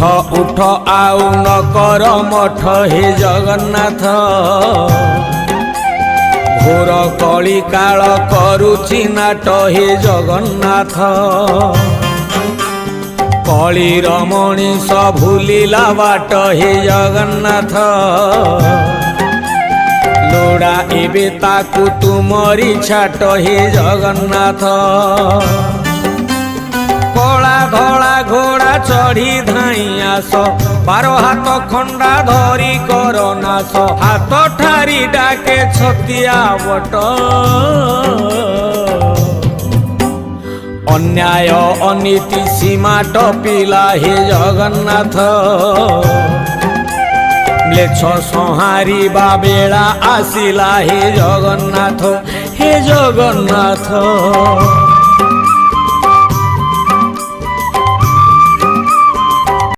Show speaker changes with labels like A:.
A: उठ आउ न कर मठ हे जगन्नाथ घोर कली काल करुछि नाट हे जगन्नाथ कलीर मनीष भूलिला बाट हे जगन्नाथ लोड़ा एबे ताकू तुमरी छाट हे जगन्नाथ कला धला घोड़ा चढ़ी धाई आस 12 हाथ खंडा धरी कर नाश हाथ ठारी डाके छतिया बट अन्याय अनीति सीमा टपिला हे जगन्नाथ म्लेच्छ संहारिबा बेला आसिला हे जगन्नाथ